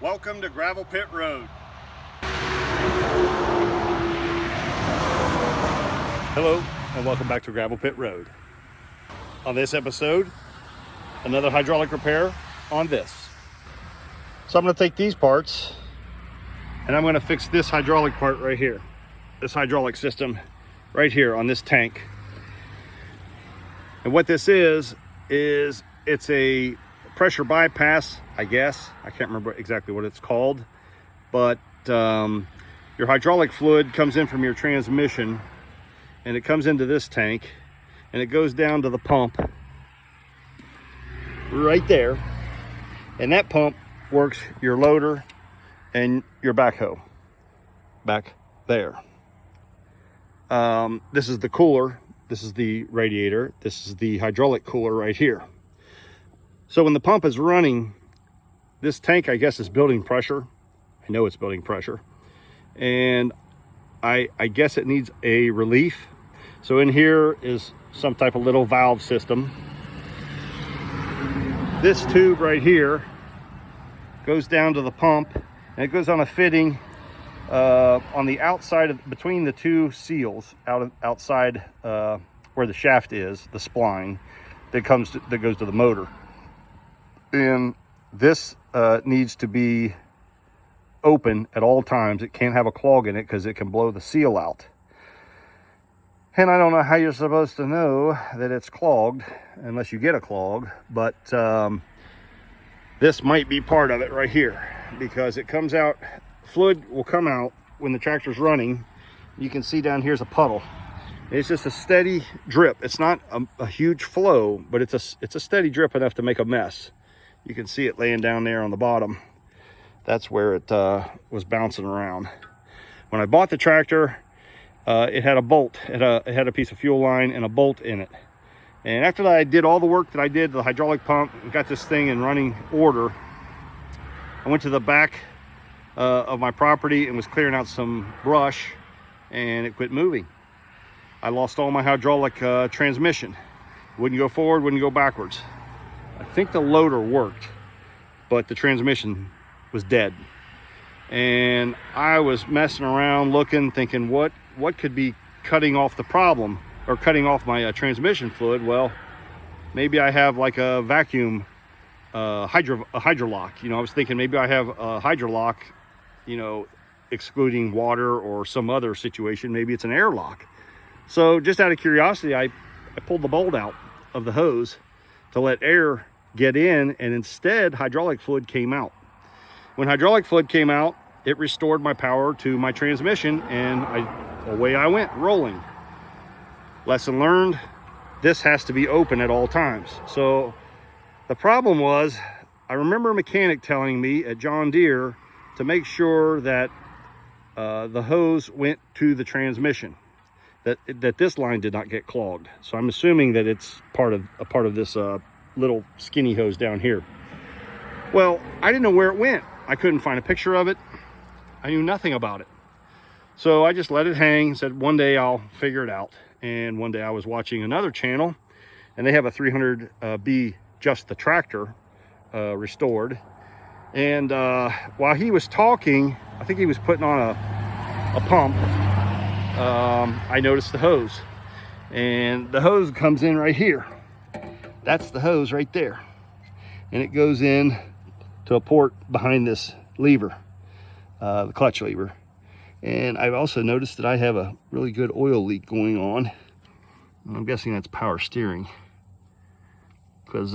Welcome to Gravel Pit Road. Hello, and welcome back to Gravel Pit Road. On this episode, another hydraulic repair on this. So I'm going to take these parts and I'm going to fix this hydraulic part right here. This hydraulic system right here on this tank. And what this is it's a pressure bypass, I guess. I can't remember exactly what it's called, but your hydraulic fluid comes in from your transmission and it comes into this tank and it goes down to the pump right there, and that pump works your loader and your backhoe back there. This is the cooler, this is the radiator, this is the hydraulic cooler right here. So when the pump is running, this tank, I guess, is building pressure. I know it's building pressure. And I guess it needs a relief. So in here is some type of little valve system. This tube right here goes down to the pump, and it goes on a fitting on the outside of, between the two seals, outside where the shaft is, the spline that goes to the motor. And this needs to be open at all times. It can't have a clog in it because it can blow the seal out. And I don't know how you're supposed to know that it's clogged unless you get a clog, but this might be part of it right here, because it comes out, fluid will come out when the tractor's running. You can see down here's a puddle. It's just a steady drip. It's not a huge flow, but it's a steady drip enough to make a mess. You can see it laying down there on the bottom. That's where it was bouncing around. When I bought the tractor, it had a bolt. It had a piece of fuel line and a bolt in it. And after I did all the work that I did, the hydraulic pump, and got this thing in running order, I went to the back of my property and was clearing out some brush, and it quit moving. I lost all my hydraulic transmission. Wouldn't go forward, wouldn't go backwards. I think the loader worked, but the transmission was dead. And I was messing around looking, thinking what could be cutting off the problem, or cutting off my transmission fluid. Well, maybe I have like a vacuum hydrolock. You know, I was thinking maybe I have a hydrolock, you know, excluding water or some other situation. Maybe it's an airlock. So just out of curiosity, I pulled the bolt out of the hose to let air get in, and instead hydraulic fluid came out. When hydraulic fluid came out, it restored my power to my transmission, and away I went rolling. Lesson learned, this has to be open at all times. So the problem was, I remember a mechanic telling me at John Deere to make sure that the hose went to the transmission, that this line did not get clogged. So I'm assuming that it's a part of this little skinny hose down here. Well, I didn't know where it went. I couldn't find a picture of it. I knew nothing about it. So I just let it hang and said one day I'll figure it out. And one day I was watching another channel, and they have a 300B Just the Tractor restored. And while he was talking, I think he was putting on a pump, I noticed the hose. And the hose comes in right here. That's the hose right there. And it goes in to a port behind this lever, the clutch lever. And I've also noticed that I have a really good oil leak going on. And I'm guessing that's power steering, because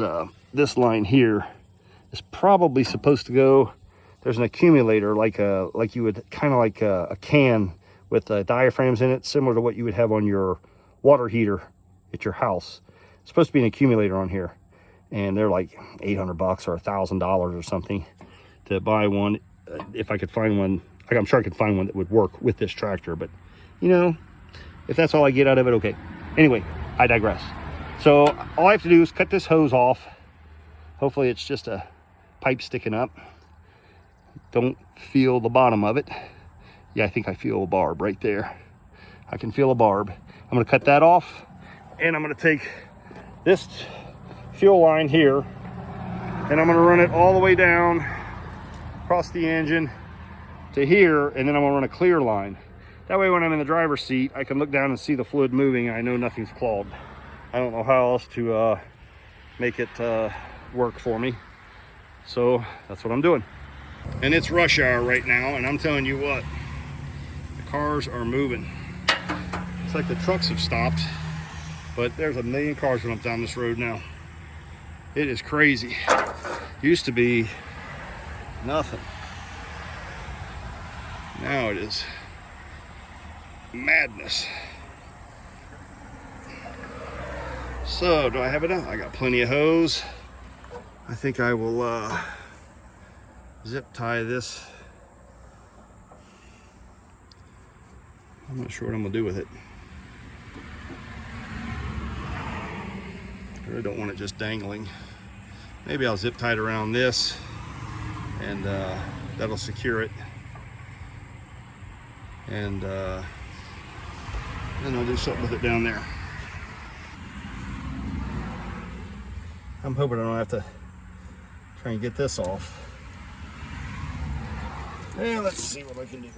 this line here is probably supposed to go, there's an accumulator like you would, kind of like a can with diaphragms in it, similar to what you would have on your water heater at your house. It's supposed to be an accumulator on here, and they're like $800 or $1,000 or something to buy one. If I could find one, I'm sure I could find one that would work with this tractor, but you know, if that's all I get out of it, okay. Anyway, I digress. So all I have to do is cut this hose off. Hopefully it's just a pipe sticking up. Don't feel the bottom of it. Yeah, I think I feel a barb right there. I can feel a barb. I'm gonna cut that off, and I'm gonna take this fuel line here, and I'm gonna run it all the way down across the engine to here, and then I'm gonna run a clear line. That way when I'm in the driver's seat, I can look down and see the fluid moving, and I know nothing's clogged. I don't know how else to make it work for me. So that's what I'm doing. And it's rush hour right now, and I'm telling you what, the cars are moving. It's like the trucks have stopped, but there's a million cars going up down this road now. It is crazy. Used to be nothing. Now it is madness. So do I have it out? I got plenty of hose. I think I will zip tie this. I'm not sure what I'm gonna do with it. I really don't want it just dangling. Maybe I'll zip tie it around this, and that'll secure it. And then I'll do something with it down there. I'm hoping I don't have to try and get this off. And let's see what I can do.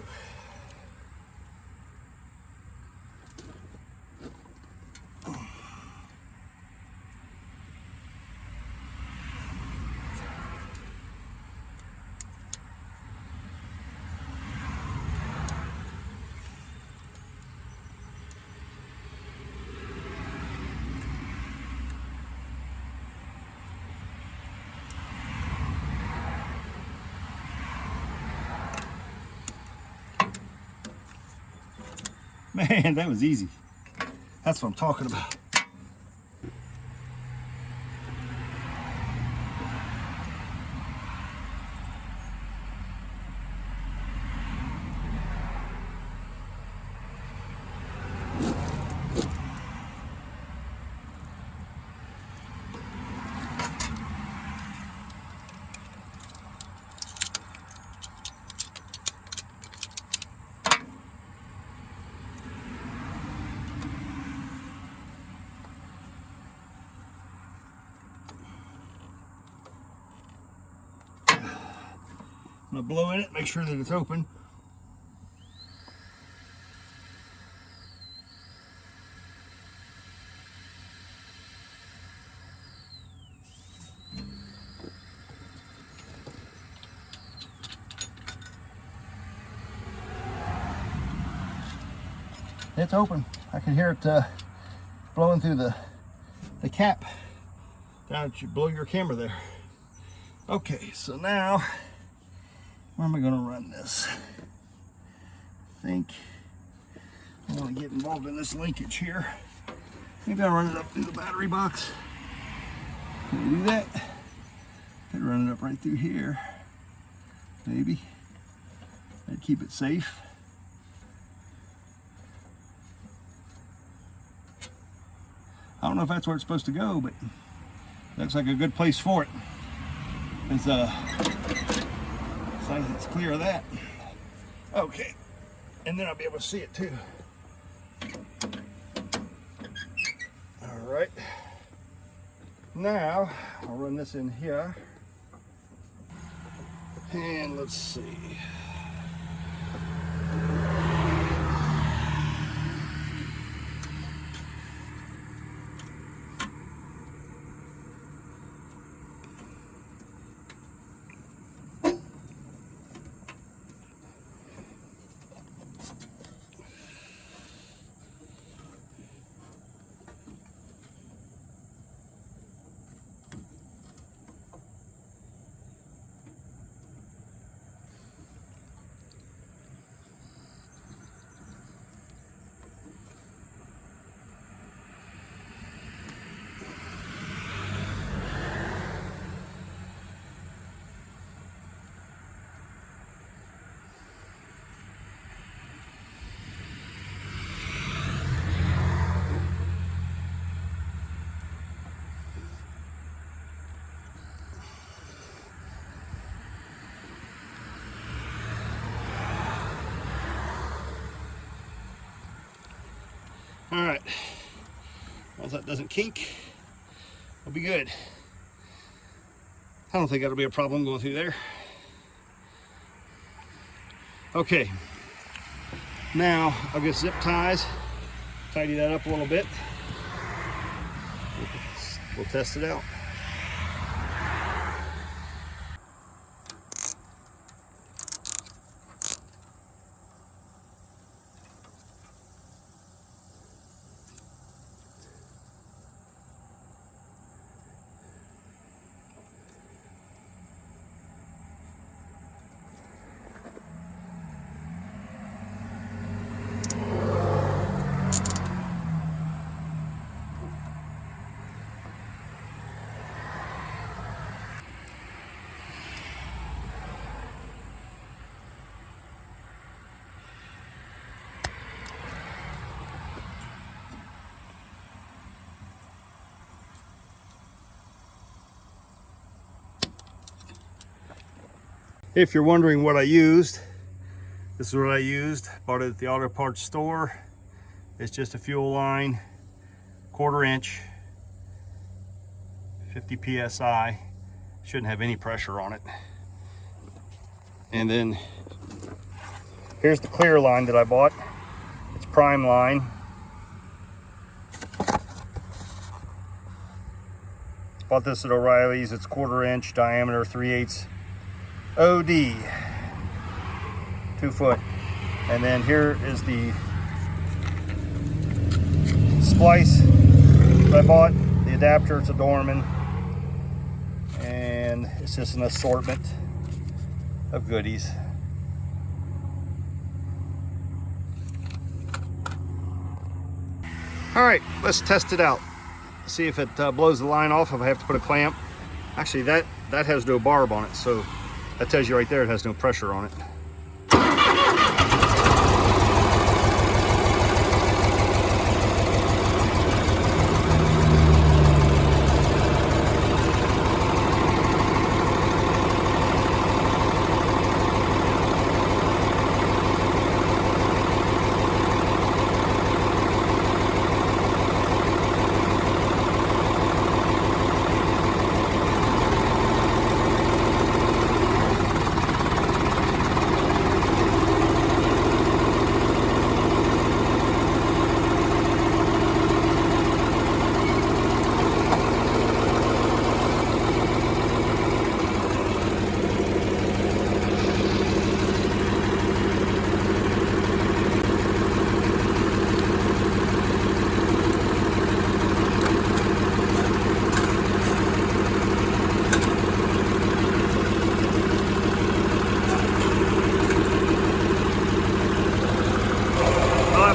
Man, that was easy. That's what I'm talking about. I'm gonna blow in it, make sure that it's open. It's open. I can hear it blowing through the cap. Down at you, blow your camera there. Okay, so now where am I going to run this? I think I want to get involved in this linkage here. Maybe I'll run it up through the battery box. Can we do that? Could run it up right through here. Maybe. I'd keep it safe. I don't know if that's where it's supposed to go, but looks like a good place for it. It's it's clear of that. Okay, and then I'll be able to see it too. All right, now I'll run this in here, and let's see. All right, as long as that doesn't kink, we'll be good. I don't think that'll be a problem going through there. Okay, now I'll get zip ties, tidy that up a little bit. We'll test it out. If you're wondering what I used, this is what I used. Bought it at the auto parts store. It's just a fuel line, 1/4 inch, 50 psi. Shouldn't have any pressure on it. And then here's the clear line that I bought. It's prime line. Bought this at O'Reilly's. It's 1/4 inch diameter, 3/8 OD, 2 foot. And then here is the splice that I bought, the adapter. It's a Dorman, and it's just an assortment of goodies. All right, let's test it out. See if it blows the line off, if I have to put a clamp. Actually, that has no barb on it, so that tells you right there it has no pressure on it.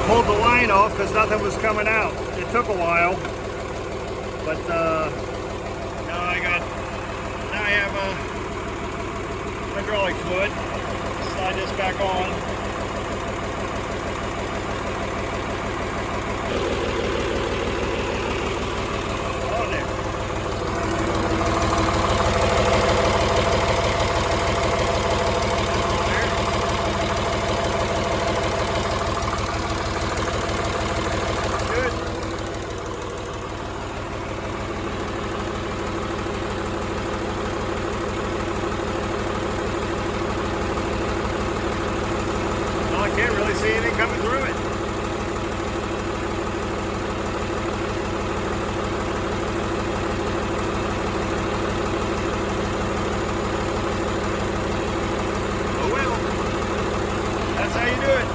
Pulled the line off because nothing was coming out. It took a while, but now I have hydraulic fluid. Slide this back on. Can't really see anything coming through it. Oh well, that's how you do it.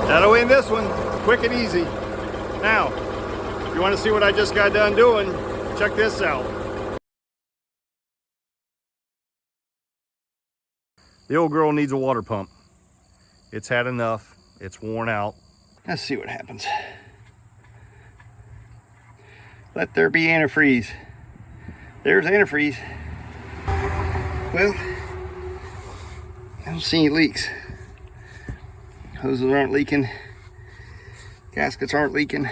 That'll win this one, quick and easy. Now, if you want to see what I just got done doing, check this out. The old girl needs a water pump. It's had enough. It's worn out. Let's see what happens. Let there be antifreeze. There's antifreeze. Well, I don't see any leaks. Hoses aren't leaking. Gaskets aren't leaking.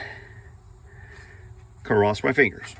Cross my fingers.